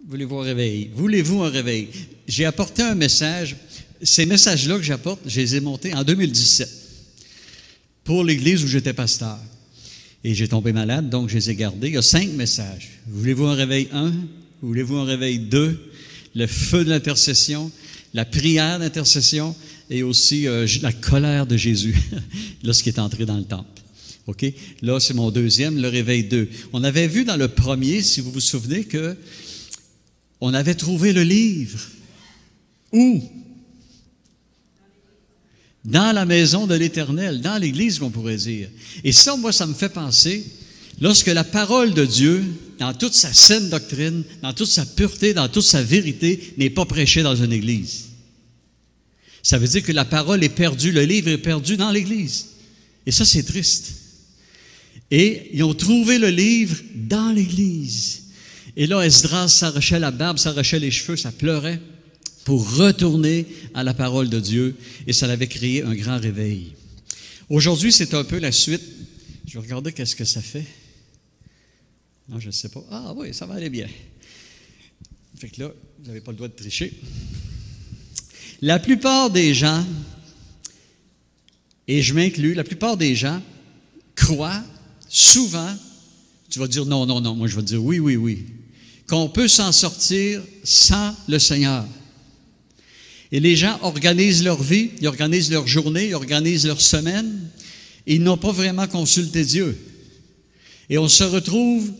Voulez-vous un réveil? Voulez-vous un réveil? J'ai apporté un message. Ces messages-là que j'apporte, je les ai montés en 2017 pour l'église où j'étais pasteur. Et j'ai tombé malade, donc je les ai gardés. Il y a 5 messages. Voulez-vous un réveil 1? Voulez-vous un réveil 2? Le feu de l'intercession, la prière d'intercession et aussi la colère de Jésus lorsqu'il est entré dans le temple. OK? Là, c'est mon deuxième, le réveil 2. On avait vu dans le premier, si vous vous souvenez, que on avait trouvé le livre. Où? Dans la maison de l'Éternel, dans l'Église, qu'on pourrait dire. Et ça, moi, ça me fait penser, lorsque la parole de Dieu, dans toute sa saine doctrine, dans toute sa pureté, dans toute sa vérité, n'est pas prêchée dans une Église. Ça veut dire que la parole est perdue, le livre est perdu dans l'Église. Et ça, c'est triste. Et ils ont trouvé le livre dans l'Église. Et là, Esdras s'arrachait la barbe, s'arrachait les cheveux, ça pleurait pour retourner à la parole de Dieu. Et ça avait créé un grand réveil. Aujourd'hui, c'est un peu la suite. Je vais regarder qu'est-ce que ça fait. Non, je ne sais pas. Ah oui, ça va aller bien. Fait que là, vous n'avez pas le droit de tricher. La plupart des gens, et je m'inclus, la plupart des gens croient souvent, tu vas dire non, non, non, moi je vais dire oui, oui, oui, qu'on peut s'en sortir sans le Seigneur. Et les gens organisent leur vie, ils organisent leur journée, ils organisent leur semaine, et ils n'ont pas vraiment consulté Dieu. Et on se retrouve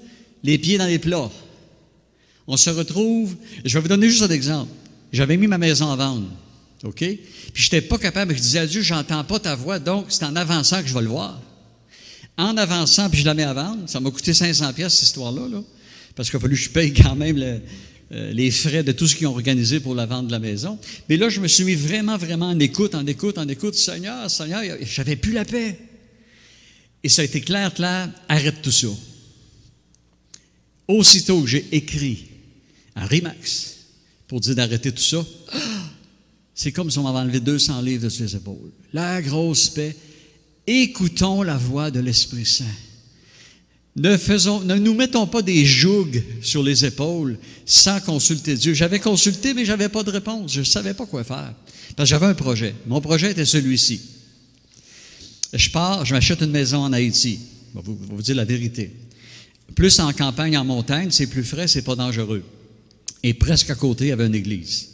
les pieds dans les plats. On se retrouve, je vais vous donner juste un exemple. J'avais mis ma maison à vendre, OK? Puis je n'étais pas capable, je disais à Dieu, j'entends pas ta voix, donc c'est en avançant que je vais le voir. En avançant, puis je la mets à vendre, ça m'a coûté 500 pièces cette histoire-là, là, parce qu'il a fallu que je paye quand même les frais de tout ce qu'ils ont organisé pour la vente de la maison. Mais là, je me suis mis vraiment, vraiment en écoute. Seigneur, Seigneur, je n'avais plus la paix. Et ça a été clair, arrête tout ça. Aussitôt que j'ai écrit un Remax pour dire d'arrêter tout ça, c'est comme si on m'avait enlevé 200 livres de sur les épaules. La grosse paix. Écoutons la voix de l'Esprit Saint. Ne nous mettons pas des jougs sur les épaules sans consulter Dieu. J'avais consulté, mais je n'avais pas de réponse. Je ne savais pas quoi faire. Parce que j'avais un projet. Mon projet était celui-ci. Je m'achète une maison en Haïti. Je vais vous dire la vérité. Plus en campagne, en montagne, c'est plus frais, c'est pas dangereux. Et presque à côté, il y avait une église.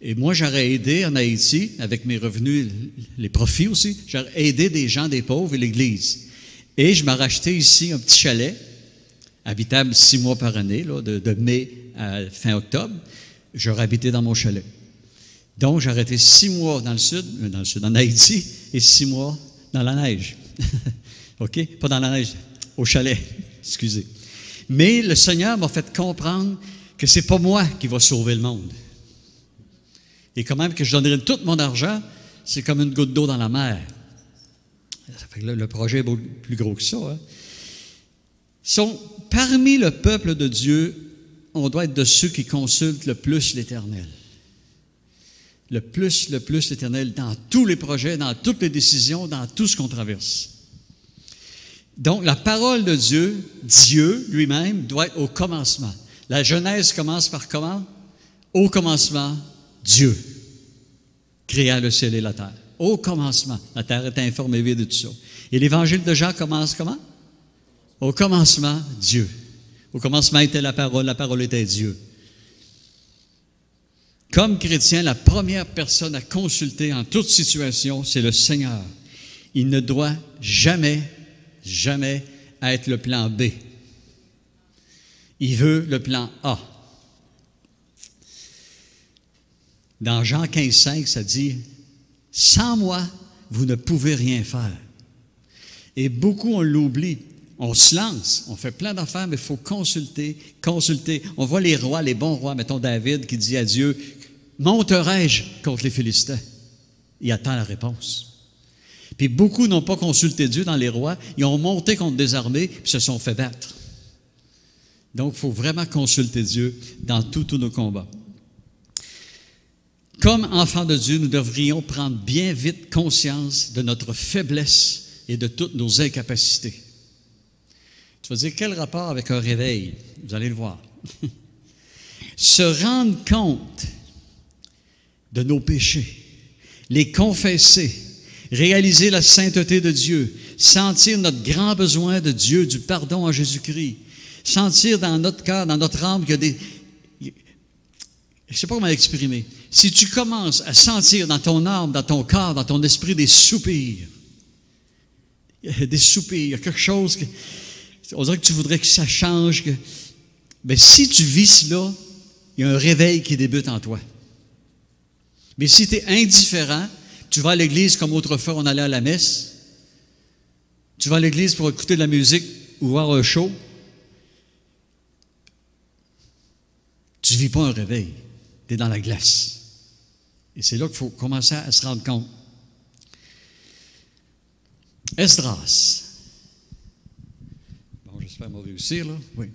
Et moi, j'aurais aidé en Haïti, avec mes revenus, les profits aussi, j'aurais aidé des gens, des pauvres et l'Église. Et je m'ai racheté ici un petit chalet, habitable 6 mois par année, là, de mai à fin octobre. J'aurais habité dans mon chalet. Donc, j'ai été 6 mois dans le sud, en Haïti, et 6 mois dans la neige. OK? Pas dans la neige, au chalet, excusez. Mais le Seigneur m'a fait comprendre que c'est pas moi qui va sauver le monde. Et quand même que je donnerais tout mon argent, c'est comme une goutte d'eau dans la mer. Ça fait que là, le projet est beaucoup plus gros que ça. Hein? Parmi le peuple de Dieu, on doit être de ceux qui consultent le plus l'Éternel. Le plus l'Éternel dans tous les projets, dans toutes les décisions, dans tout ce qu'on traverse. Donc, la parole de Dieu, Dieu lui-même, doit être au commencement. La Genèse commence par comment? Au commencement, Dieu créa le ciel et la terre. Au commencement, la terre est informe et vide de tout ça. Et l'évangile de Jean commence comment? Au commencement, Dieu. Au commencement était la parole était Dieu. Comme chrétien, la première personne à consulter en toute situation, c'est le Seigneur. Il ne doit jamais être le plan B. Il veut le plan A. Dans Jean 15,5, ça dit « Sans moi, vous ne pouvez rien faire. » Et beaucoup, on l'oublie. On se lance, on fait plein d'affaires, mais il faut consulter. On voit les rois, les bons rois, mettons David qui dit à Dieu « Monterai-je contre les Philistins? » Il attend la réponse. Puis beaucoup n'ont pas consulté Dieu dans les rois, ils ont monté contre des armées, puis se sont fait battre. Donc, il faut vraiment consulter Dieu dans tous nos combats. Comme enfants de Dieu, nous devrions prendre bien vite conscience de notre faiblesse et de toutes nos incapacités. Tu vas dire, quel rapport avec un réveil? Vous allez le voir. se rendre compte de nos péchés, les confesser, réaliser la sainteté de Dieu, sentir notre grand besoin de Dieu, du pardon en Jésus-Christ, sentir dans notre cœur, dans notre âme qu'il y a des... Je ne sais pas comment l'exprimer. Si tu commences à sentir dans ton âme, dans ton corps, dans ton esprit des soupirs, il y a quelque chose que... On dirait que tu voudrais que ça change. Mais si tu vis cela, il y a un réveil qui débute en toi. Mais si tu es indifférent, tu vas à l'église comme autrefois on allait à la messe, tu vas à l'église pour écouter de la musique ou voir un show, tu ne vis pas un réveil, tu es dans la glace. Et c'est là qu'il faut commencer à se rendre compte. Esdras. Bon, j'espère qu'on va réussir, là. Oui.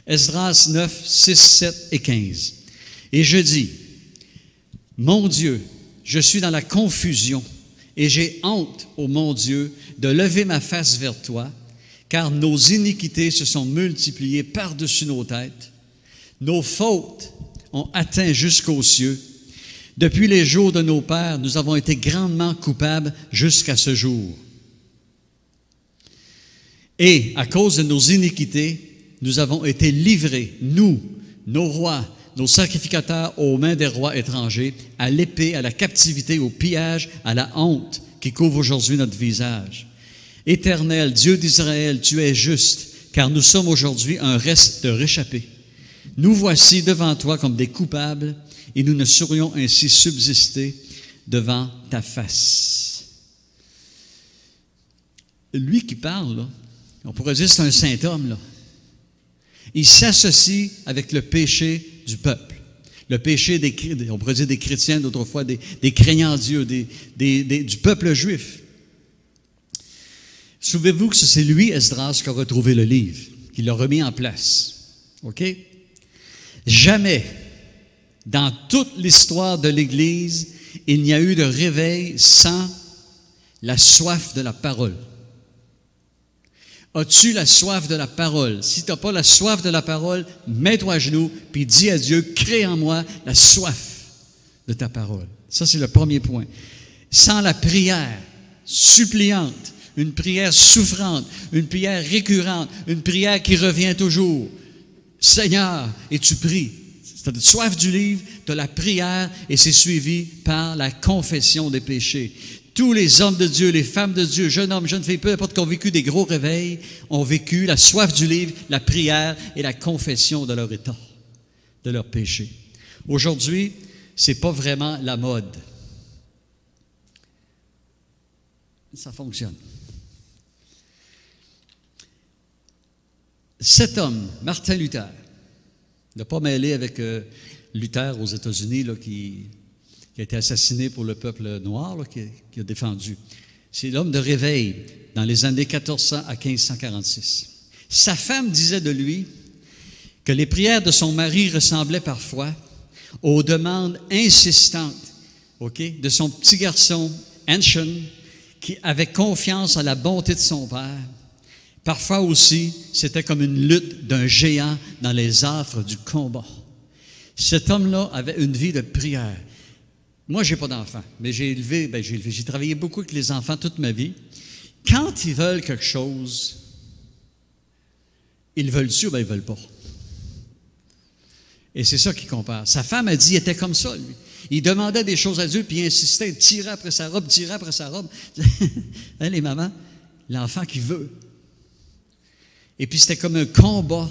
Esdras 9, 6, 7 et 15. Et je dis, mon Dieu, je suis dans la confusion et j'ai honte, ô mon Dieu, de lever ma face vers toi, car nos iniquités se sont multipliées par-dessus nos têtes. Nos fautes ont atteint jusqu'aux cieux. Depuis les jours de nos pères, nous avons été grandement coupables jusqu'à ce jour. Et à cause de nos iniquités, nous avons été livrés, nous, nos rois, nos sacrificateurs aux mains des rois étrangers, à l'épée, à la captivité, au pillage, à la honte qui couvre aujourd'hui notre visage. Éternel, Dieu d'Israël, tu es juste, car nous sommes aujourd'hui un reste de réchappés. Nous voici devant toi comme des coupables, et nous ne saurions ainsi subsister devant ta face. Lui qui parle, là, on pourrait dire que c'est un saint homme, là. Il s'associe avec le péché du peuple. Le péché on pourrait dire des chrétiens d'autrefois, des craignants Dieu, du peuple juif. Souvenez-vous que c'est lui, Esdras, qui a retrouvé le livre, qui l'a remis en place. OK? Jamais, dans toute l'histoire de l'Église, il n'y a eu de réveil sans la soif de la parole. As-tu la soif de la parole? Si tu n'as pas la soif de la parole, mets-toi à genoux, puis dis à Dieu, crée en moi la soif de ta parole. Ça, c'est le premier point. Sans la prière suppliante, une prière souffrante, une prière récurrente, une prière qui revient toujours. Seigneur, et tu pries. Tu as soif du livre, tu as la prière, et c'est suivi par la confession des péchés. Tous les hommes de Dieu, les femmes de Dieu, jeunes hommes, jeunes filles, peu importe, qui ont vécu des gros réveils, ont vécu la soif du livre, la prière et la confession de leur état, de leur péché. Aujourd'hui, ce n'est pas vraiment la mode. Ça fonctionne. Cet homme, Martin Luther, ne pas mêlé avec Luther aux États-Unis, là, qui a été assassiné pour le peuple noir, là, qui a défendu. C'est l'homme de réveil dans les années 1400 à 1546. Sa femme disait de lui que les prières de son mari ressemblaient parfois aux demandes insistantes, de son petit garçon, Anshon, qui avait confiance en la bonté de son père. Parfois aussi, c'était comme une lutte d'un géant dans les affres du combat. Cet homme-là avait une vie de prière. Moi, je n'ai pas d'enfants, mais j'ai travaillé beaucoup avec les enfants toute ma vie. Quand ils veulent quelque chose, ils veulent-tu ou bien ils ne veulent pas? Et c'est ça qu'il compare. Sa femme a dit, il était comme ça, lui. Il demandait des choses à Dieu, puis il insistait, il tirait après sa robe. Hein, les mamans, l'enfant qui veut. Et puis c'était comme un combat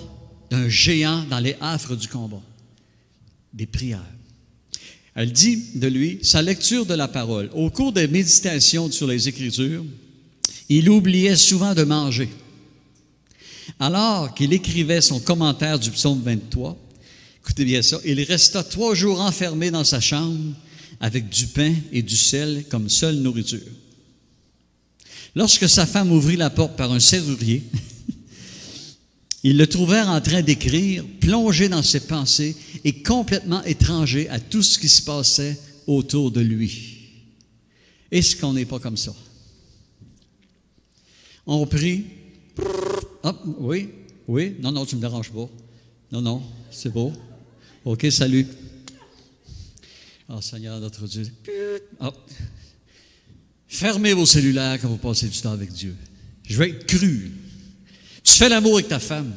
d'un géant dans les affres du combat. Des prières. Elle dit de lui, sa lecture de la parole. Au cours des méditations sur les Écritures, il oubliait souvent de manger. Alors qu'il écrivait son commentaire du psaume 23, écoutez bien ça, il resta 3 jours enfermé dans sa chambre avec du pain et du sel comme seule nourriture. Lorsque sa femme ouvrit la porte par un serrurier, ils le trouvèrent en train d'écrire, plongé dans ses pensées et complètement étranger à tout ce qui se passait autour de lui. Est-ce qu'on n'est pas comme ça? On prie. Hop, oui, non, tu ne me déranges pas. Non, c'est beau. OK, salut. Oh Seigneur, notre Dieu. Oh. Fermez vos cellulaires quand vous passez du temps avec Dieu. Je vais être cru. Tu fais l'amour avec ta femme,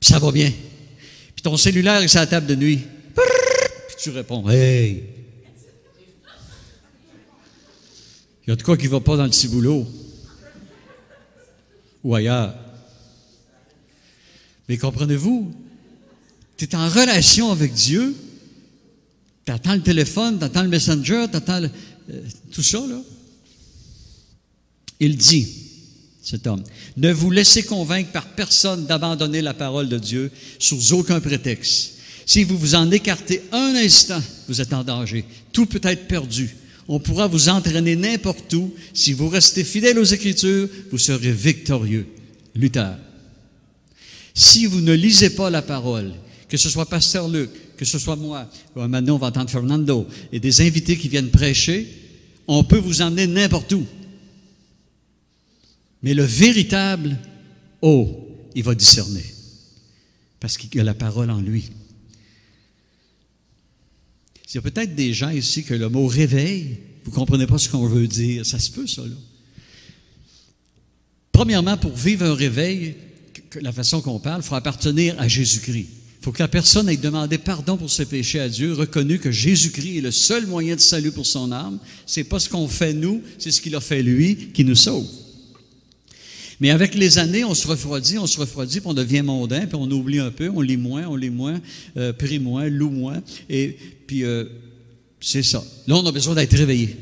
puis ça va bien. Puis ton cellulaire est sur la table de nuit. Puis tu réponds, « Hey! » Il y a de quoi qui ne va pas dans le ciboulot ou ailleurs. Mais comprenez-vous, tu es en relation avec Dieu, tu attends le téléphone, tu attends le messenger, tu attends tout ça, là. Il dit, cet homme, « Ne vous laissez convaincre par personne d'abandonner la parole de Dieu sous aucun prétexte. Si vous vous en écartez un instant, vous êtes en danger. Tout peut être perdu. On pourra vous entraîner n'importe où. Si vous restez fidèle aux Écritures, vous serez victorieux. » Luther. Si vous ne lisez pas la parole, que ce soit Pasteur Luc, que ce soit moi, ou maintenant on va entendre Fernando, et des invités qui viennent prêcher, on peut vous emmener n'importe où. Mais le véritable, il va discerner. Parce qu'il y a la parole en lui. Il y a peut-être des gens ici que le mot réveil, vous ne comprenez pas ce qu'on veut dire. Ça se peut, ça, là. Premièrement, pour vivre un réveil, la façon qu'on parle, il faut appartenir à Jésus-Christ. Il faut que la personne ait demandé pardon pour ses péchés à Dieu, reconnu que Jésus-Christ est le seul moyen de salut pour son âme. Ce n'est pas ce qu'on fait nous, c'est ce qu'il a fait lui qui nous sauve. Mais avec les années, on se refroidit, puis on devient mondain, puis on oublie un peu, on lit moins, prie moins, loue moins, et puis c'est ça. Là, on a besoin d'être réveillé,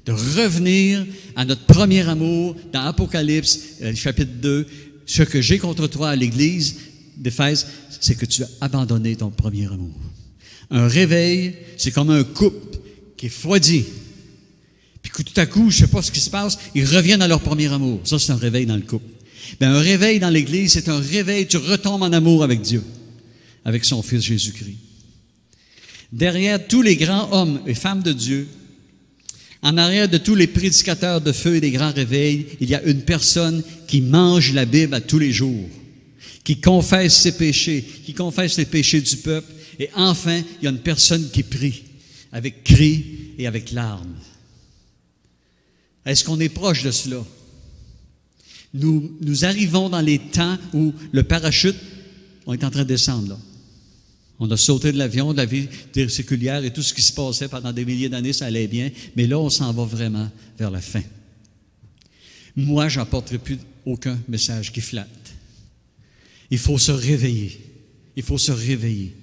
de revenir à notre premier amour dans Apocalypse, chapitre 2. Ce que j'ai contre toi à l'Église d'Éphèse, c'est que tu as abandonné ton premier amour. Un réveil, c'est comme un couple qui est froidi. Puis tout à coup, je ne sais pas ce qui se passe, ils reviennent à leur premier amour. Ça, c'est un réveil dans le couple. Bien, un réveil dans l'Église, c'est un réveil, tu retombes en amour avec Dieu, avec son Fils Jésus-Christ. Derrière tous les grands hommes et femmes de Dieu, en arrière de tous les prédicateurs de feu et des grands réveils, il y a une personne qui mange la Bible à tous les jours, qui confesse ses péchés, qui confesse les péchés du peuple. Et enfin, il y a une personne qui prie, avec cris et avec larmes. Est-ce qu'on est proche de cela? Nous arrivons dans les temps où le parachute, on est en train de descendre là. On a sauté de l'avion, de la vie séculière et tout ce qui se passait pendant des milliers d'années, ça allait bien. Mais là, on s'en va vraiment vers la fin. Moi, je n'apporterai plus aucun message qui flatte. Il faut se réveiller. Il faut se réveiller.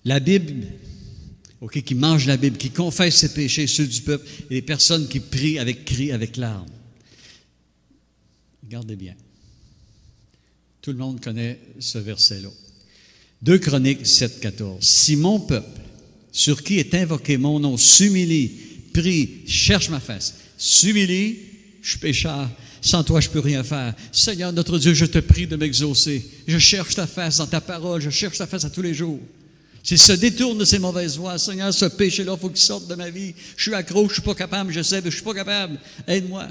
La Bible, qui mange la Bible, qui confesse ses péchés, ceux du peuple, et les personnes qui prient avec cris, avec larmes. Regardez bien. Tout le monde connaît ce verset-là. 2 Chroniques 7, 14. « Si mon peuple, sur qui est invoqué mon nom, s'humilie, prie, cherche ma face, s'humilie, je suis pécheur, sans toi je ne peux rien faire. Seigneur notre Dieu, je te prie de m'exaucer. Je cherche ta face dans ta parole, je cherche ta face à tous les jours. S'il se détourne de ces mauvaises voies, Seigneur, ce péché-là, il faut qu'il sorte de ma vie. Je suis accro, je ne suis pas capable, je sais, mais je ne suis pas capable. Aide-moi. »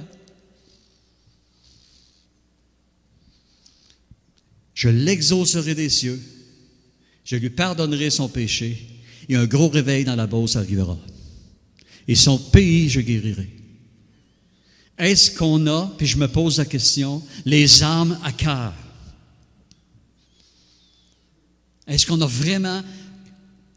Je l'exaucerai des cieux. Je lui pardonnerai son péché et un gros réveil dans la Beauce arrivera. Et son pays, je guérirai. Est-ce qu'on a, puis je me pose la question, les âmes à cœur? Est-ce qu'on a vraiment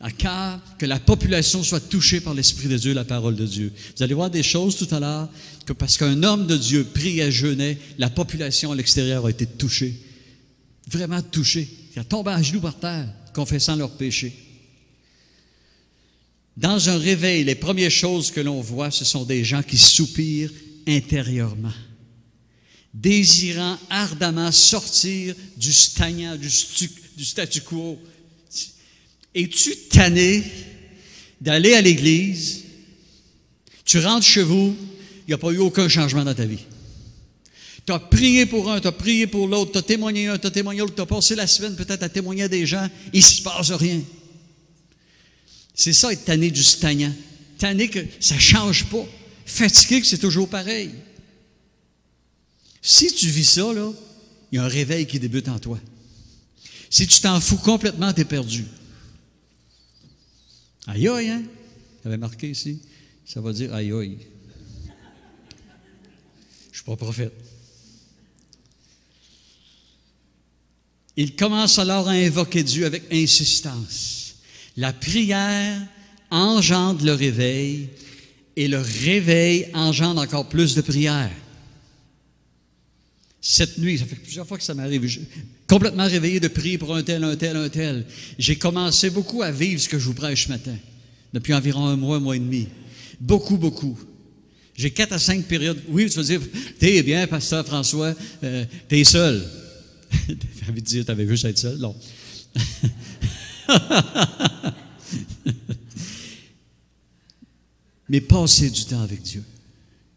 à cœur que la population soit touchée par l'Esprit de Dieu, la parole de Dieu? Vous allez voir des choses tout à l'heure, que parce qu'un homme de Dieu prie et jeûnait, la population à l'extérieur a été touchée. Vraiment touchée. Ils ont tombé à genoux par terre, confessant leurs péchés. Dans un réveil, les premières choses que l'on voit, ce sont des gens qui soupirent intérieurement, désirant ardemment sortir du stagnant, du statu quo. Es-tu tanné d'aller à l'église? Tu rentres chez vous, il n'y a pas eu aucun changement dans ta vie. Tu as prié pour un, tu as prié pour l'autre, tu as témoigné un, tu as témoigné l'autre, tu as passé la semaine peut-être à témoigner à des gens, il ne se passe rien. C'est ça, être tanné du stagnant. Tanné que ça ne change pas. Fatigué que c'est toujours pareil. Si tu vis ça, là, il y a un réveil qui débute en toi. Si tu t'en fous complètement, tu es perdu. Aïe aïe, hein? J'avais marqué ici. Ça va dire aïe aïe. Je ne suis pas prophète. Il commence alors à invoquer Dieu avec insistance. La prière engendre le réveil et le réveil engendre encore plus de prière. Cette nuit, ça fait plusieurs fois que ça m'arrive, je suis complètement réveillé de prier pour un tel. J'ai commencé beaucoup à vivre ce que je vous prêche ce matin, depuis environ un mois et demi. Beaucoup. J'ai 4 à 5 périodes. Oui, tu vas dire, t'es bien, pasteur François, t'es seul. J'ai envie de dire, t'avais juste être seul? Non. Mais passez du temps avec Dieu.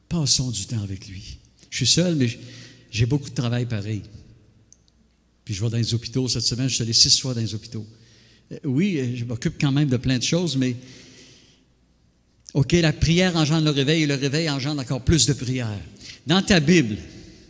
Passons du temps avec lui. Je suis seul, mais j'ai beaucoup de travail pareil. Puis je vais dans les hôpitaux cette semaine, je suis allé 6 fois dans les hôpitaux. Oui, je m'occupe quand même de plein de choses, mais OK, la prière engendre le réveil et le réveil engendre encore plus de prière. Dans ta Bible,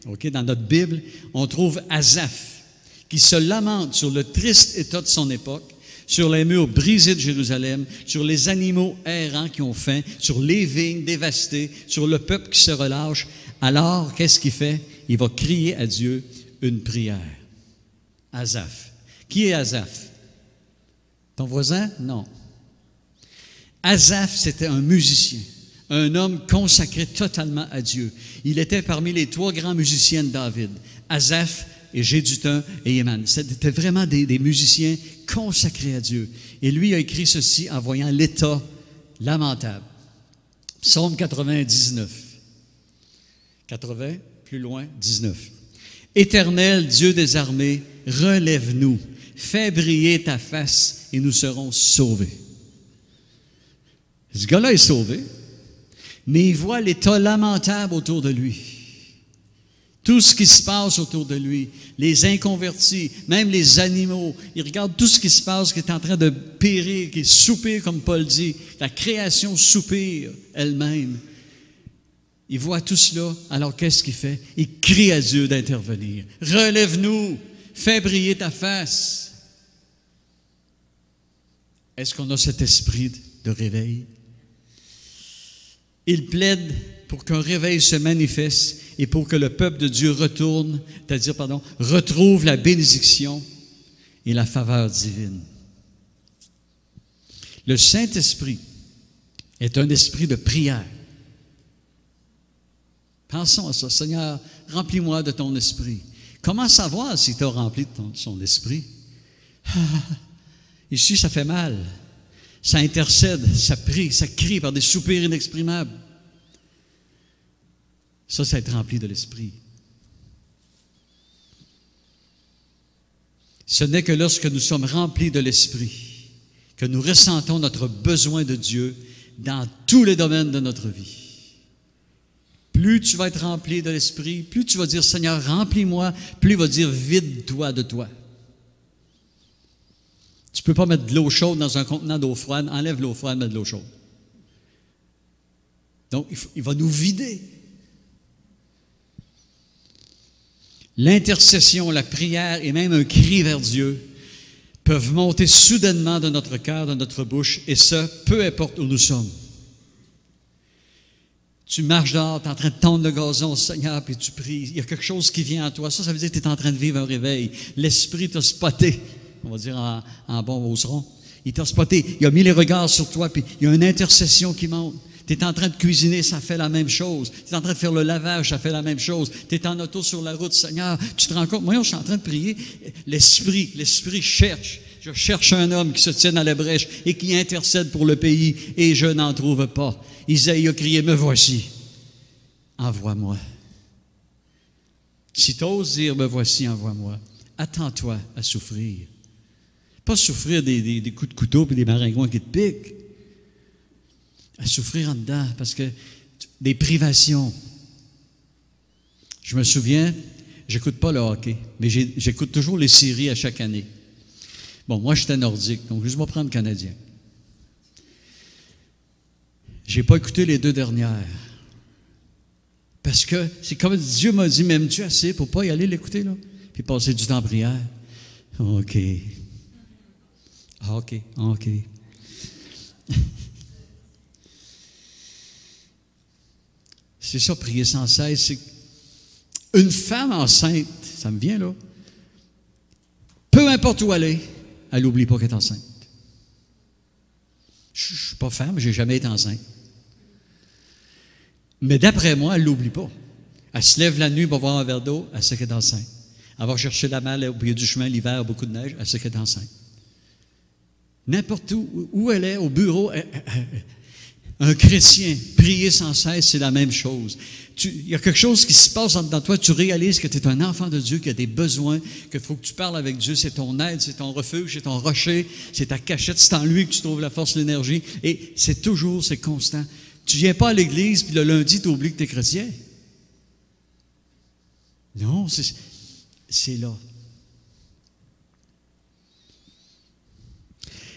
OK, dans notre Bible, on trouve Asaph qui se lamente sur le triste état de son époque, sur les murs brisés de Jérusalem, sur les animaux errants qui ont faim, sur les vignes dévastées, sur le peuple qui se relâche. Alors, qu'est-ce qu'il fait? Il va crier à Dieu une prière. Asaph. Qui est Asaph? Ton voisin? Non. Asaph, c'était un musicien, un homme consacré totalement à Dieu. Il était parmi les 3 grands musiciens de David, Asaph et Jéduthun et Héman. C'était vraiment des musiciens consacrés à Dieu. Et lui a écrit ceci en voyant l'état lamentable. Psaume 99. 80, plus loin, 19. Éternel Dieu des armées, relève-nous, fais briller ta face et nous serons sauvés. Ce gars-là est sauvé, mais il voit l'état lamentable autour de lui. Tout ce qui se passe autour de lui, les inconvertis, même les animaux, il regarde tout ce qui se passe, qui est en train de périr, qui soupire, comme Paul dit, la création soupire elle-même. Il voit tout cela, alors qu'est-ce qu'il fait? Il crie à Dieu d'intervenir. Relève-nous, fais briller ta face. Est-ce qu'on a cet esprit de réveil? Il plaide pour qu'un réveil se manifeste et pour que le peuple de Dieu retrouve la bénédiction et la faveur divine. Le Saint-Esprit est un esprit de prière. Pensons à ça. Seigneur, remplis-moi de ton esprit. Comment savoir si tu as rempli de son esprit? Ici, ça fait mal. Ça intercède, ça prie, ça crie par des soupirs inexprimables. Ça, c'est être rempli de l'esprit. Ce n'est que lorsque nous sommes remplis de l'esprit que nous ressentons notre besoin de Dieu dans tous les domaines de notre vie. Plus tu vas être rempli de l'esprit, plus tu vas dire, Seigneur, remplis-moi, plus il va dire, vide-toi de toi. Tu ne peux pas mettre de l'eau chaude dans un contenant d'eau froide. Enlève l'eau froide, mets de l'eau chaude. Donc, il va nous vider. L'intercession, la prière et même un cri vers Dieu peuvent monter soudainement de notre cœur, de notre bouche, et ça, peu importe où nous sommes. Tu marches dehors, tu es en train de tondre le gazon, Seigneur, puis tu pries. Il y a quelque chose qui vient en toi. Ça veut dire que tu es en train de vivre un réveil. L'Esprit t'a spoté, on va dire en bon beauceron. Il t'a spoté, il a mis les regards sur toi, puis il y a une intercession qui monte. Tu es en train de cuisiner, ça fait la même chose. Tu es en train de faire le lavage, ça fait la même chose. Tu es en auto sur la route, Seigneur, tu te rends compte, moi, je suis en train de prier. L'Esprit cherche. Je cherche un homme qui se tienne à la brèche et qui intercède pour le pays, et je n'en trouve pas. Isaïe a crié, me voici, envoie-moi. Si tu oses dire, me voici, envoie-moi, attends-toi à souffrir. Pas souffrir des coups de couteau et des maringouins qui te piquent. À souffrir en dedans, parce que des privations. Je me souviens, j'écoute pas le hockey, mais j'écoute toujours les séries à chaque année. Bon, moi, j'étais nordique, donc je vais prendre canadien. J'ai pas écouté les 2 dernières. Parce que c'est comme Dieu m'a dit, m'aimes-tu assez pour pas y aller l'écouter, là? Puis passer du temps en prière. OK. OK, OK. C'est ça, prier sans cesse. C'est une femme enceinte, ça me vient là, peu importe où elle est, elle n'oublie pas qu'elle est enceinte. Je ne suis pas femme, je n'ai jamais été enceinte. Mais d'après moi, elle ne l'oublie pas. Elle se lève la nuit pour boire un verre d'eau, elle sait qu'elle est enceinte. Elle va chercher la malle au milieu du chemin l'hiver, beaucoup de neige, elle sait qu'elle est enceinte. N'importe où elle est, au bureau, un chrétien, prier sans cesse, c'est la même chose. Il y a quelque chose qui se passe dans toi, tu réalises que tu es un enfant de Dieu, qu'il y a des besoins, qu'il faut que tu parles avec Dieu, c'est ton aide, c'est ton refuge, c'est ton rocher, c'est ta cachette, c'est en lui que tu trouves la force, l'énergie, et c'est toujours, c'est constant. Tu ne viens pas à l'église, puis le lundi, tu oublies que tu es chrétien. Non, c'est là.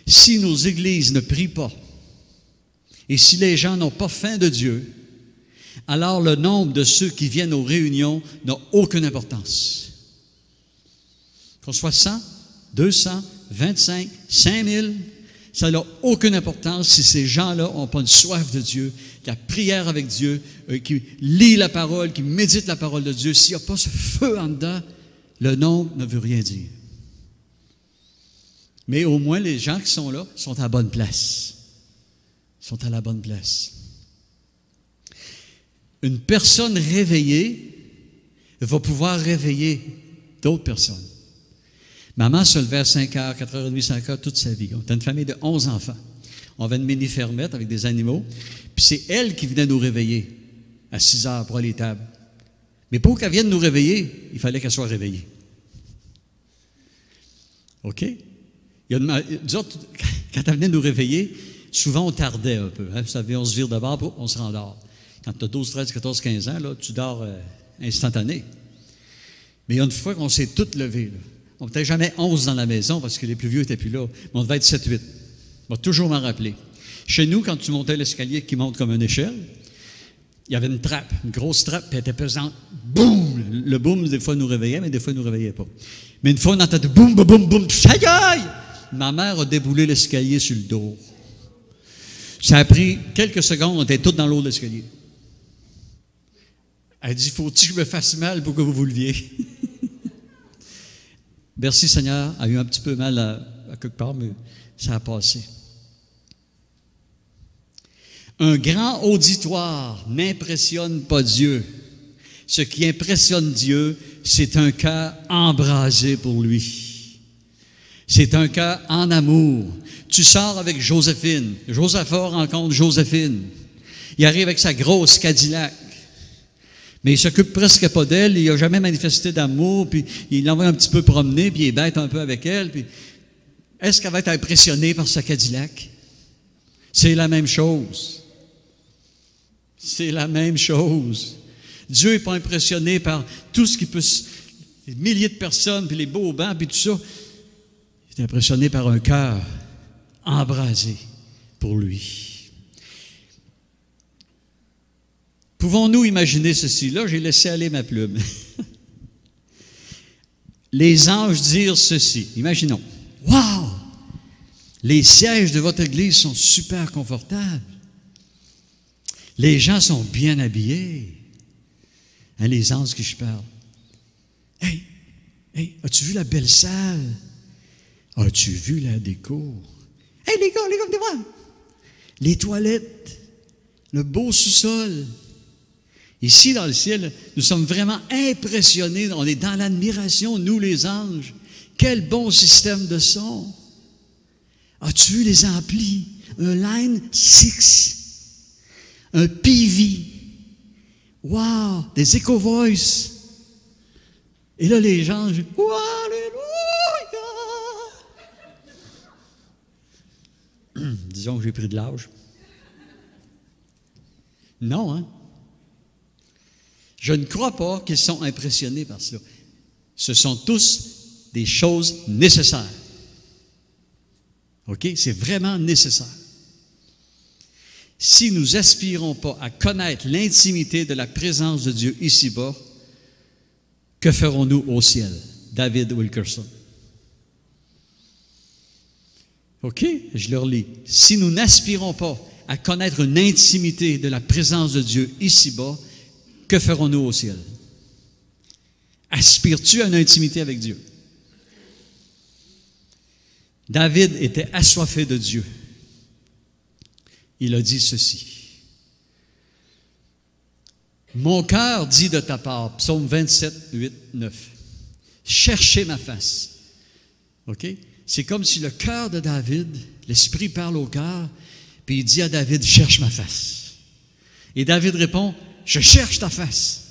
Si nos églises ne prient pas, et si les gens n'ont pas faim de Dieu, alors le nombre de ceux qui viennent aux réunions n'a aucune importance. Qu'on soit 100, 200, 25, 5000, ça n'a aucune importance si ces gens-là n'ont pas une soif de Dieu, la prière avec Dieu, qui lit la parole, qui médite la parole de Dieu. S'il n'y a pas ce feu en dedans, le nombre ne veut rien dire. Mais au moins, les gens qui sont là sont à la bonne place. Ils sont à la bonne place. Une personne réveillée va pouvoir réveiller d'autres personnes. Maman se levait à 5h, 4h30, 5h toute sa vie. On était une famille de 11 enfants. On avait une mini-fermette avec des animaux. Puis c'est elle qui venait nous réveiller à 6h pour aller à table. Mais pour qu'elle vienne nous réveiller, il fallait qu'elle soit réveillée. OK? Nous autres, quand elle venait nous réveiller, souvent on tardait un peu. Hein? Vous savez, on se vire de bord, puis on se rendort. Quand tu as 12, 13, 14, 15 ans, là, tu dors instantané. Mais il y a une fois qu'on s'est toutes levés. Là. On n'était jamais 11 dans la maison parce que les plus vieux n'étaient plus là. Mais on devait être 7, 8. On va toujours m'en rappeler. Chez nous, quand tu montais l'escalier qui monte comme une échelle, il y avait une trappe, une grosse trappe, puis elle était pesante. Boum! Le boum, des fois, nous réveillait, mais des fois, il ne nous réveillait pas. Mais une fois, on entendait boum, boum, boum, boum, aïe, aïe! Ma mère a déboulé l'escalier sur le dos. Ça a pris quelques secondes, on était tous dans l'eau de l'escalier. Elle dit, faut-il que je me fasse mal pour que vous vous leviez? Merci Seigneur, elle a eu un petit peu mal à quelque part, mais ça a passé. Un grand auditoire n'impressionne pas Dieu. Ce qui impressionne Dieu, c'est un cœur embrasé pour lui. C'est un cœur en amour. Tu sors avec Joséphine. Josaphat rencontre Joséphine. Il arrive avec sa grosse Cadillac. Mais il s'occupe presque pas d'elle. Il n'a jamais manifesté d'amour. Puis il l'envoie un petit peu promener. Puis il est bête un peu avec elle. Puis est-ce qu'elle va être impressionnée par sa Cadillac? C'est la même chose. C'est la même chose. Dieu n'est pas impressionné par tout ce qui peut... Les milliers de personnes, puis les beaux bancs, puis tout ça. Il est impressionné par un cœur embrasé pour lui. Pouvons-nous imaginer ceci? Là, j'ai laissé aller ma plume. Les anges dirent ceci. Imaginons. Wow! Les sièges de votre église sont super confortables. Les gens sont bien habillés. Hein, les anges qui je parle. Hey, as-tu vu la belle salle? As-tu vu la déco? Hey, les gars, venez voir. Les toilettes, le beau sous-sol. Ici, dans le ciel, nous sommes vraiment impressionnés. On est dans l'admiration, nous, les anges. Quel bon système de son. As-tu vu les amplis? Un Line 6. Un PV. Wow! Des Echo Voice. Et là, les gens, oh, alléluia! Disons que j'ai pris de l'âge. Non, hein? Je ne crois pas qu'ils sont impressionnés par cela. Ce sont tous des choses nécessaires. OK? C'est vraiment nécessaire. Si nous n'aspirons pas à connaître l'intimité de la présence de Dieu ici-bas, que ferons-nous au ciel? David Wilkerson. OK? Je le relis. Si nous n'aspirons pas à connaître une intimité de la présence de Dieu ici-bas, que ferons-nous au ciel? Aspires-tu à une intimité avec Dieu? David était assoiffé de Dieu. Il a dit ceci. Mon cœur dit de ta part, psaume 27, 8, 9, cherchez ma face. OK? C'est comme si le cœur de David, l'Esprit parle au cœur, puis il dit à David, cherche ma face. Et David répond, je cherche ta face.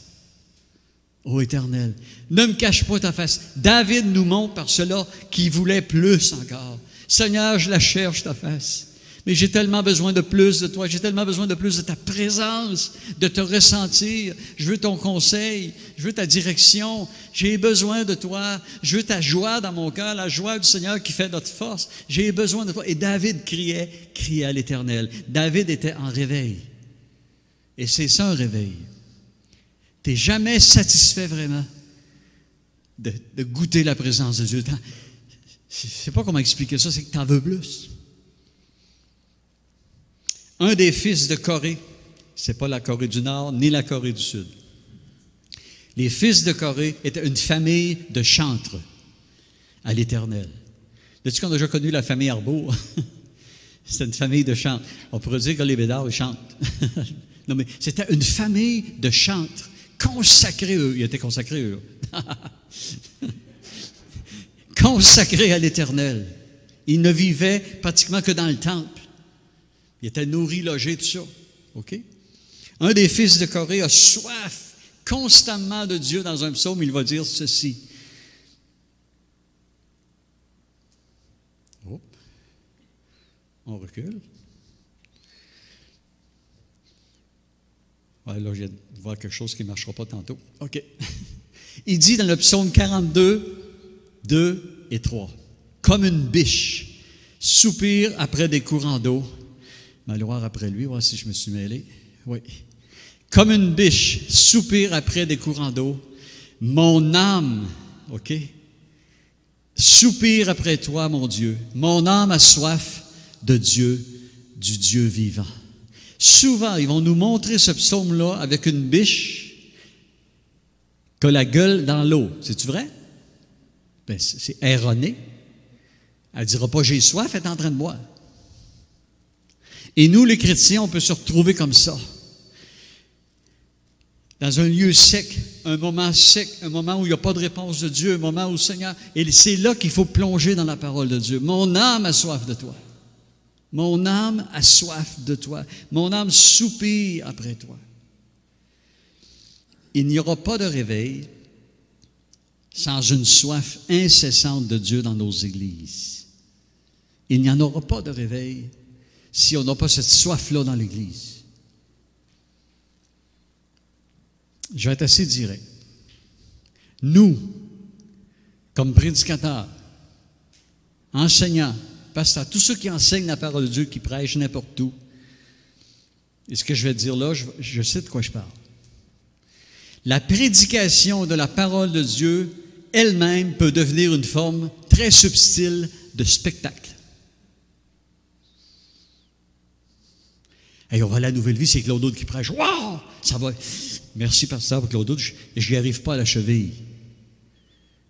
Ô Éternel, ne me cache pas ta face. David nous montre par cela qu'il voulait plus encore. Seigneur, je la cherche ta face. Mais j'ai tellement besoin de plus de toi, j'ai tellement besoin de plus de ta présence, de te ressentir. Je veux ton conseil, je veux ta direction, j'ai besoin de toi, je veux ta joie dans mon cœur, la joie du Seigneur qui fait notre force. J'ai besoin de toi. Et David criait à l'Éternel. David était en réveil. Et c'est ça un réveil. Tu n'es jamais satisfait vraiment de goûter la présence de Dieu. Je ne sais pas comment expliquer ça, c'est que tu en veux plus. Un des fils de Corée, ce n'est pas la Corée du Nord ni la Corée du Sud. Les fils de Corée étaient une famille de chantres à l'Éternel. Sais-tu qu'on a déjà connu la famille Arbour? C'était une famille de chantres. On pourrait dire que les Bédards, ils chantent. Non, mais c'était une famille de chantres consacrés, eux. Ils étaient consacrés, eux. Consacrés à l'Éternel. Ils ne vivaient pratiquement que dans le temple. Ils étaient nourris, logés, tout ça. OK? Un des fils de Corée a soif constamment de Dieu. Dans un psaume, il va dire ceci. Oh. On recule. Ouais, là, je viens de voir quelque chose qui ne marchera pas tantôt. OK. Il dit dans le psaume 42, 2 et 3, « Comme une biche soupire après des courants d'eau. » M'alloir après lui, voir si je me suis mêlé. Oui. « Comme une biche soupire après des courants d'eau, mon âme, OK, soupire après toi, mon Dieu. Mon âme a soif de Dieu, du Dieu vivant. » Souvent, ils vont nous montrer ce psaume-là avec une biche qui a la gueule dans l'eau. C'est-tu vrai? Ben, c'est erroné. Elle ne dira pas « j'ai soif », elle est en train de boire. Et nous, les chrétiens, on peut se retrouver comme ça. Dans un lieu sec, un moment où il n'y a pas de réponse de Dieu, un moment où le Seigneur... Et c'est là qu'il faut plonger dans la parole de Dieu. Mon âme a soif de toi. Mon âme a soif de toi. Mon âme soupire après toi. Il n'y aura pas de réveil sans une soif incessante de Dieu dans nos églises. Il n'y en aura pas de réveil si on n'a pas cette soif-là dans l'Église. Je vais être assez direct. Nous, comme prédicateurs, enseignants, pasteurs, tous ceux qui enseignent la parole de Dieu, qui prêchent n'importe où, et ce que je vais te dire là, je sais de quoi je parle. La prédication de la parole de Dieu elle-même peut devenir une forme très subtile de spectacle. Hey, on va à la Nouvelle Vie, c'est Claude Aude qui prêche. Wow! Ça va. Merci, pasteur, pour Claude Aude. Je n'y arrive pas à la cheville.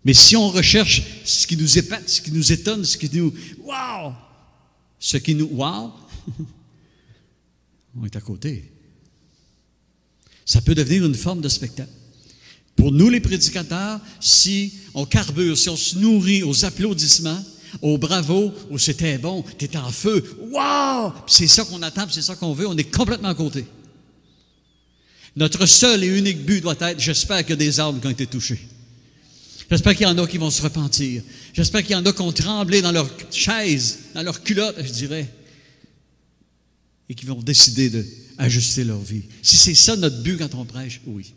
Mais si on recherche ce qui nous épate, ce qui nous étonne, ce qui nous... Wow! Ce qui nous... Wow! On est à côté. Ça peut devenir une forme de spectacle. Pour nous, les prédicateurs, si on carbure, si on se nourrit aux applaudissements, au bravo, au c'était bon, t'es en feu, wow! C'est ça qu'on attend, c'est ça qu'on veut, on est complètement à côté. Notre seul et unique but doit être, j'espère qu'il y a des âmes qui ont été touchées. J'espère qu'il y en a qui vont se repentir. J'espère qu'il y en a qui ont tremblé dans leur chaise, dans leur culotte, je dirais, et qui vont décider d'ajuster leur vie. Si c'est ça notre but quand on prêche, oui.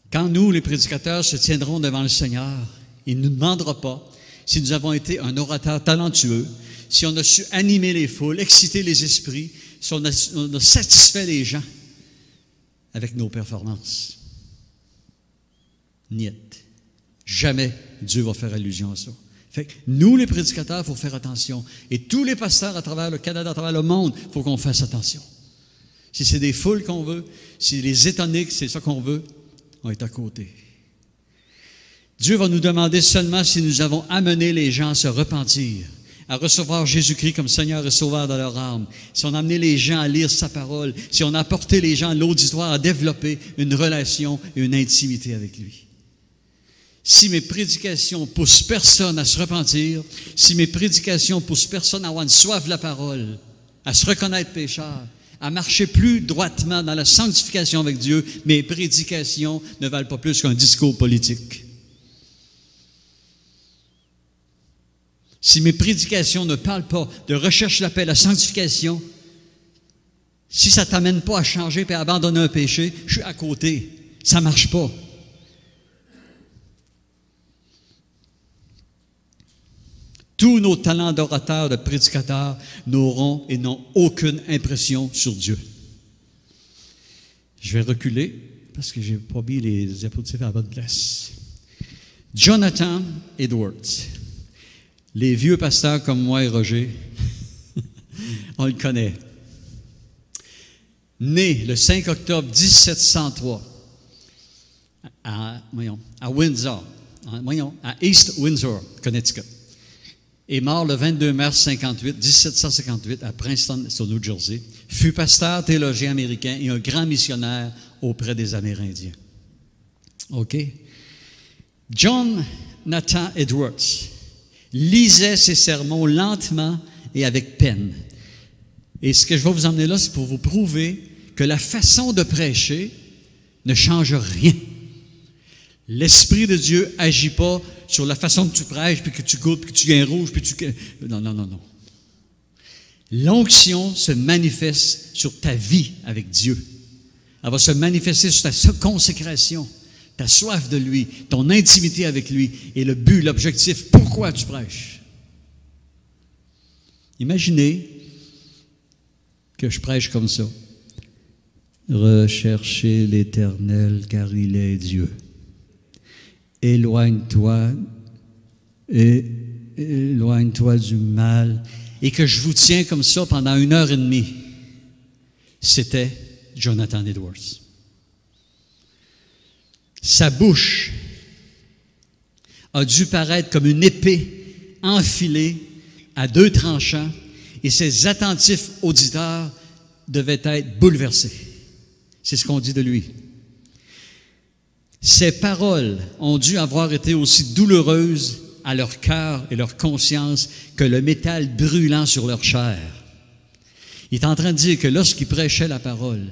Quand nous, les prédicateurs, se tiendrons devant le Seigneur, il ne nous demandera pas si nous avons été un orateur talentueux, si on a su animer les foules, exciter les esprits, si on a satisfait les gens avec nos performances. Niet. Jamais Dieu va faire allusion à ça. Fait que nous, les prédicateurs, il faut faire attention. Et tous les pasteurs à travers le Canada, à travers le monde, il faut qu'on fasse attention. Si c'est des foules qu'on veut, si les étoniques, c'est ça qu'on veut, on est à côté. Dieu va nous demander seulement si nous avons amené les gens à se repentir, à recevoir Jésus-Christ comme Seigneur et Sauveur de leur âme, si on a amené les gens à lire sa parole, si on a apporté les gens à l'auditoire à développer une relation et une intimité avec lui. Si mes prédications poussent personne à se repentir, si mes prédications poussent personne à avoir une soif de la parole, à se reconnaître pécheur, à marcher plus droitement dans la sanctification avec Dieu, mes prédications ne valent pas plus qu'un discours politique. Si mes prédications ne parlent pas de recherche de la paix, de la sanctification, si ça ne t'amène pas à changer et à abandonner un péché, je suis à côté. Ça ne marche pas. Tous nos talents d'orateurs, de prédicateurs n'auront et n'ont aucune impression sur Dieu. Je vais reculer parce que je n'ai pas mis les diapositives à la bonne place. Jonathan Edwards. Les vieux pasteurs comme moi et Roger, on le connaît. Né le 5 octobre 1703 à Windsor, à East Windsor, Connecticut. Et mort le 22 mars 1758 à Princeton, au New Jersey, fut pasteur théologien américain et un grand missionnaire auprès des Amérindiens. OK? John Nathan Edwards lisait ses sermons lentement et avec peine. Et ce que je vais vous emmener là, c'est pour vous prouver que la façon de prêcher ne change rien. L'Esprit de Dieu n'agit pas sur la façon que tu prêches, puis que tu goûtes, puis que tu viens rouge, puis tu... Non. L'onction se manifeste sur ta vie avec Dieu. Elle va se manifester sur ta consécration, ta soif de lui, ton intimité avec lui, et le but, l'objectif, pourquoi tu prêches. Imaginez que je prêche comme ça. Recherchez l'Éternel, car il est Dieu. Éloigne-toi du mal, et que je vous tiens comme ça pendant 1h30. C'était Jonathan Edwards. Sa bouche a dû paraître comme une épée enfilée à 2 tranchants, et ses attentifs auditeurs devaient être bouleversés. C'est ce qu'on dit de lui. Ses paroles ont dû avoir été aussi douloureuses à leur cœur et leur conscience que le métal brûlant sur leur chair. Il est en train de dire que lorsqu'il prêchait la parole,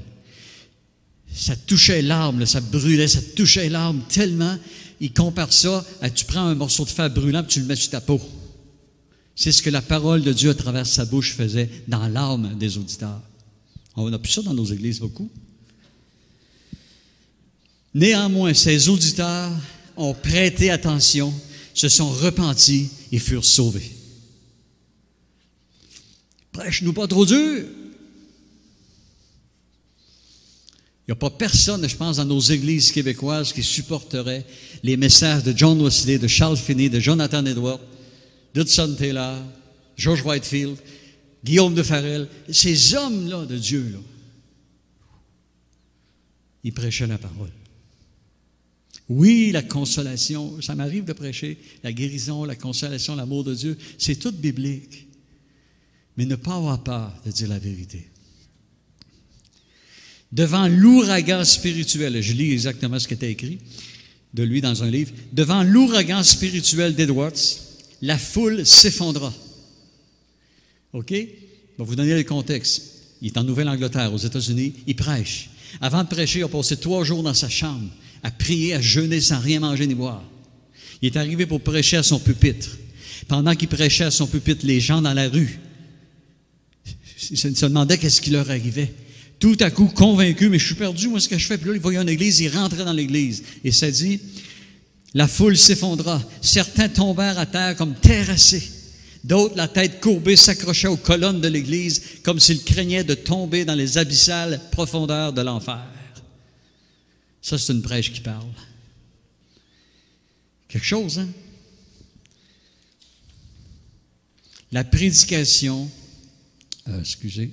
ça touchait l'âme, ça brûlait, ça touchait l'âme tellement, il compare ça à tu prends un morceau de fer brûlant et tu le mets sur ta peau. C'est ce que la parole de Dieu à travers sa bouche faisait dans l'âme des auditeurs. On n'a plus ça dans nos églises beaucoup. Néanmoins, ces auditeurs ont prêté attention, se sont repentis et furent sauvés. Prêche-nous pas trop dur. Il n'y a pas personne, je pense, dans nos églises québécoises qui supporterait les messages de John Wesley, de Charles Finney, de Jonathan Edwards, d'Hudson Taylor, George Whitefield, Guillaume de Farel. Ces hommes-là de Dieu, là, ils prêchaient la parole. Oui, la consolation, ça m'arrive de prêcher, la guérison, la consolation, l'amour de Dieu, c'est tout biblique. Mais ne pas avoir peur de dire la vérité. Devant l'ouragan spirituel, je lis exactement ce qui était écrit de lui dans un livre, devant l'ouragan spirituel d'Edwards, la foule s'effondra. OK? Je vais vous donner le contexte. Il est en Nouvelle-Angleterre, aux États-Unis, il prêche. Avant de prêcher, il a passé 3 jours dans sa chambre, à prier, à jeûner sans rien manger ni boire. Il est arrivé pour prêcher à son pupitre. Pendant qu'il prêchait à son pupitre, les gens dans la rue se demandaient qu'est-ce qui leur arrivait. Tout à coup, convaincu, mais je suis perdu, moi, ce que je fais. Puis là, il voyait une église, il rentrait dans l'église. Et ça dit, la foule s'effondra. Certains tombèrent à terre comme terrassés. D'autres, la tête courbée, s'accrochaient aux colonnes de l'église comme s'ils craignaient de tomber dans les abyssales profondeurs de l'enfer. Ça, c'est une prêche qui parle. Quelque chose, hein? La prédication, excusez.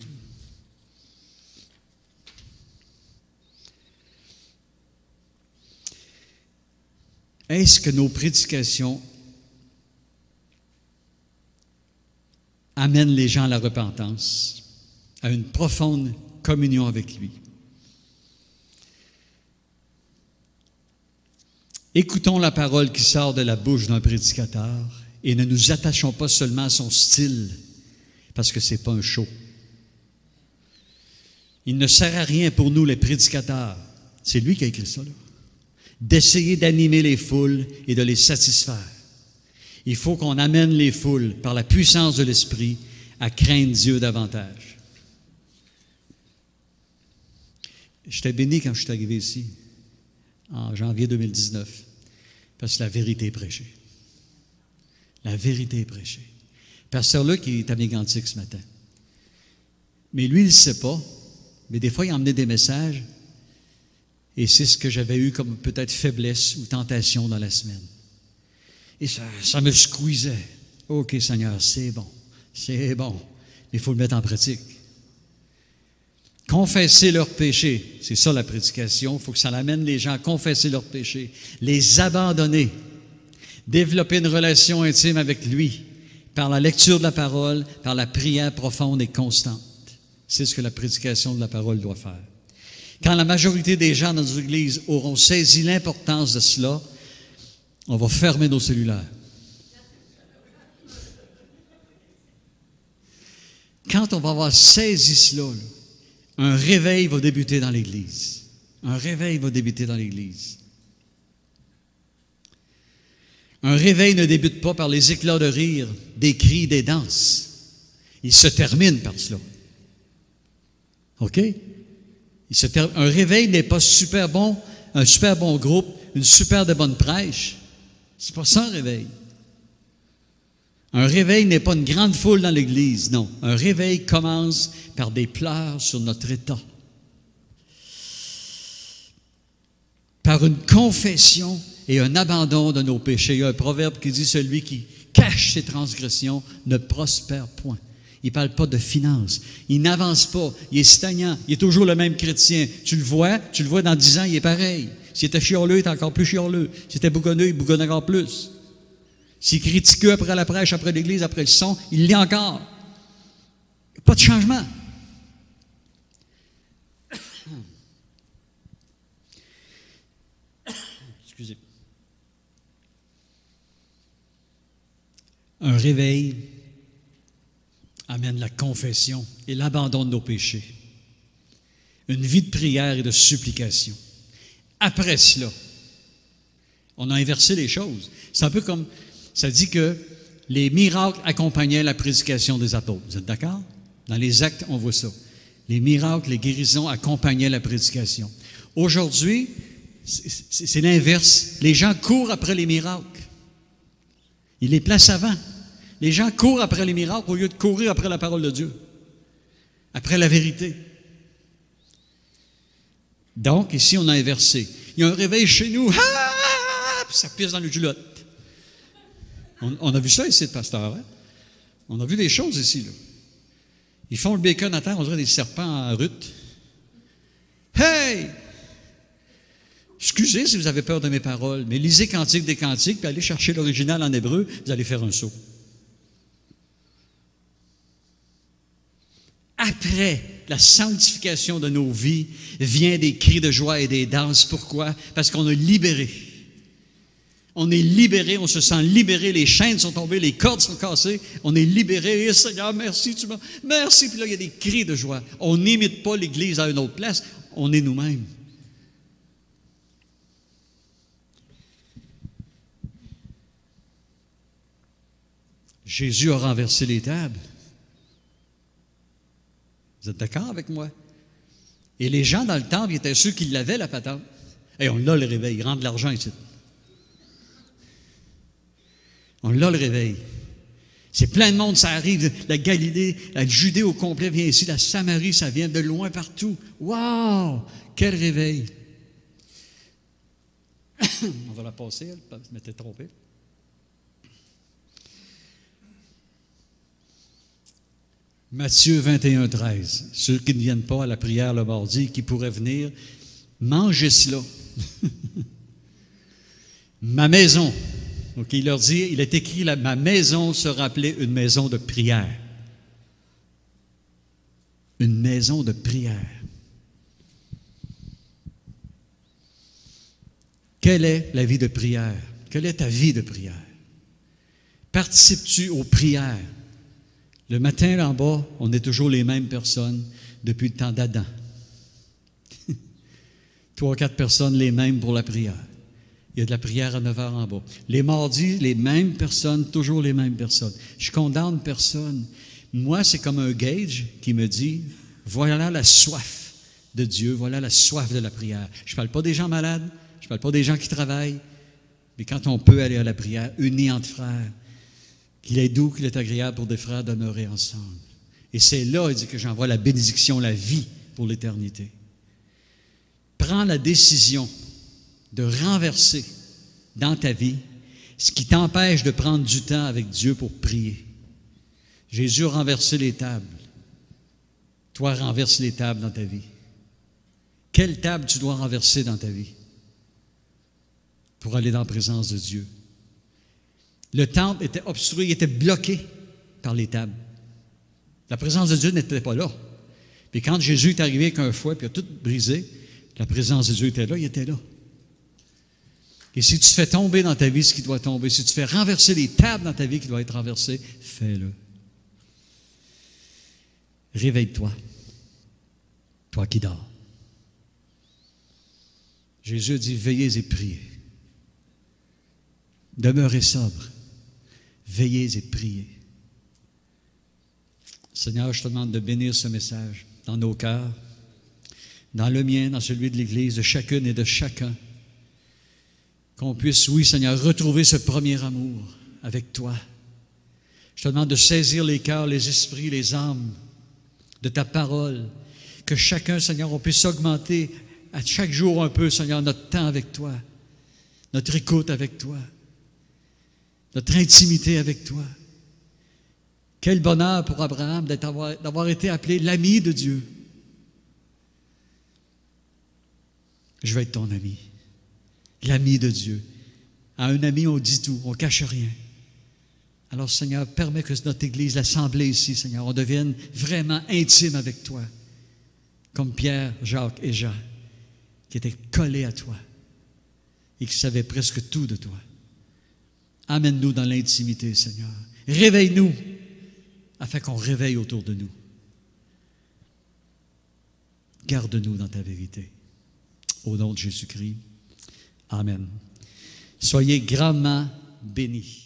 Est-ce que nos prédications amènent les gens à la repentance, à une profonde communion avec lui? Écoutons la parole qui sort de la bouche d'un prédicateur et ne nous attachons pas seulement à son style, parce que ce n'est pas un show. Il ne sert à rien pour nous, les prédicateurs, c'est lui qui a écrit ça, là, d'essayer d'animer les foules et de les satisfaire. Il faut qu'on amène les foules, par la puissance de l'Esprit, à craindre Dieu davantage. J'étais béni quand je suis arrivé ici, en janvier 2019, parce que la vérité est prêchée. La vérité est prêchée. Pasteur Luc, il est à Mégantic ce matin. Mais lui, il ne sait pas, mais des fois, il emmenait des messages, et c'est ce que j'avais eu comme peut-être faiblesse ou tentation dans la semaine. Et ça me squeezait. OK, Seigneur, c'est bon, mais il faut le mettre en pratique. Confesser leurs péchés, c'est ça la prédication. Il faut que ça amène les gens à confesser leurs péchés, les abandonner, développer une relation intime avec lui par la lecture de la parole, par la prière profonde et constante. C'est ce que la prédication de la parole doit faire. Quand la majorité des gens dans nos églises auront saisi l'importance de cela, on va fermer nos cellulaires. Quand on va avoir saisi cela, là, un réveil va débuter dans l'Église. Un réveil va débuter dans l'Église. Un réveil ne débute pas par les éclats de rire, des cris, des danses. Il se termine par cela. OK? Un réveil n'est pas super bon, un super bon groupe, une super de bonne prêche. C'est pas ça un réveil. Un réveil n'est pas une grande foule dans l'Église, non. Un réveil commence par des pleurs sur notre état. Par une confession et un abandon de nos péchés. Il y a un proverbe qui dit « Celui qui cache ses transgressions ne prospère point ». Il ne parle pas de finances. Il n'avance pas. Il est stagnant. Il est toujours le même chrétien. Tu le vois dans 10 ans, il est pareil. S'il était chialeux, il est encore plus chialeux. S'il était bougonneux, il bougonne encore plus. S'il est critiqueux après la prêche, après l'Église, après le son, il l'est encore. Pas de changement. Excusez. Un réveil amène la confession et l'abandon de nos péchés. Une vie de prière et de supplication. Après cela, on a inversé les choses. C'est un peu comme, ça dit que les miracles accompagnaient la prédication des apôtres. Vous êtes d'accord? Dans les actes, on voit ça. Les miracles, les guérisons accompagnaient la prédication. Aujourd'hui, c'est l'inverse. Les gens courent après les miracles. Ils les placent avant. Les gens courent après les miracles au lieu de courir après la parole de Dieu, après la vérité. Donc, ici, on a inversé. Il y a un réveil chez nous. Ah! Puis ça pisse dans le culotte. On a vu ça ici, le pasteur. Hein? On a vu des choses ici. Là. Ils font le bacon à terre, on dirait des serpents en rut. Hey! Excusez si vous avez peur de mes paroles, mais lisez Cantique des Cantiques, puis allez chercher l'original en hébreu, vous allez faire un saut. Après la sanctification de nos vies, vient des cris de joie et des danses. Pourquoi? Parce qu'on est libéré. On est libéré, on se sent libéré, les chaînes sont tombées, les cordes sont cassées, on est libéré. Et Seigneur, merci, tu m'as. Merci. Puis là, il y a des cris de joie. On n'imite pas l'Église à une autre place, on est nous-mêmes. Jésus a renversé les tables. Vous êtes d'accord avec moi? Et les gens dans le temple, ils étaient ceux qui l'avaient, la patente. Et on l'a le réveil, il rentre de l'argent ici. On l'a le réveil. C'est plein de monde, ça arrive. La Galilée, la Judée au complet vient ici. La Samarie, ça vient de loin partout. Wow! Quel réveil! On va la passer, elle, je m'étais trompé. Matthieu 21, 13. Ceux qui ne viennent pas à la prière le mardi, qui pourraient venir, mangez cela. Ma maison. Donc, il leur dit, il est écrit là, ma maison sera appelée une maison de prière. Une maison de prière. Quelle est la vie de prière? Quelle est ta vie de prière? Participes-tu aux prières? Le matin, là en bas, on est toujours les mêmes personnes depuis le temps d'Adam. 3 ou 4 personnes les mêmes pour la prière. Il y a de la prière à 9 heures en bas. Les mardis, les mêmes personnes, toujours les mêmes personnes. Je condamne personne. Moi, c'est comme un gauge qui me dit, voilà la soif de Dieu, voilà la soif de la prière. Je ne parle pas des gens malades, je ne parle pas des gens qui travaillent, mais quand on peut aller à la prière, unis entre frères, qu'il est doux, qu'il est agréable pour des frères demeurer ensemble. Et c'est là, il dit que j'envoie la bénédiction, la vie pour l'éternité. Prends la décision de renverser dans ta vie ce qui t'empêche de prendre du temps avec Dieu pour prier. Jésus a renversé les tables. Toi, renverse les tables dans ta vie. Quelle table tu dois renverser dans ta vie pour aller dans la présence de Dieu? Le temple était obstrué, il était bloqué par les tables. La présence de Dieu n'était pas là. Puis quand Jésus est arrivé avec un fouet, puis il a tout brisé, la présence de Dieu était là, il était là. Et si tu fais tomber dans ta vie ce qui doit tomber, si tu fais renverser les tables dans ta vie qui doivent être renversées, fais-le. Réveille-toi, toi qui dors. Jésus dit, veillez et priez. Demeurez sobre. Veillez et priez. Seigneur, je te demande de bénir ce message dans nos cœurs, dans le mien, dans celui de l'Église, de chacune et de chacun. Qu'on puisse, oui, Seigneur, retrouver ce premier amour avec toi. Je te demande de saisir les cœurs, les esprits, les âmes de ta parole. Que chacun, Seigneur, on puisse augmenter à chaque jour un peu, Seigneur, notre temps avec toi, notre écoute avec toi, notre intimité avec toi. Quel bonheur pour Abraham d'avoir été appelé l'ami de Dieu. Je vais être ton ami. L'ami de Dieu. À un ami, on dit tout, on ne cache rien. Alors, Seigneur, permets que notre Église, l'assemblée ici, Seigneur, on devienne vraiment intime avec toi, comme Pierre, Jacques et Jean, qui étaient collés à toi et qui savaient presque tout de toi. Amène-nous dans l'intimité, Seigneur. Réveille-nous, afin qu'on réveille autour de nous. Garde-nous dans ta vérité. Au nom de Jésus-Christ. Amen. Soyez grandement bénis.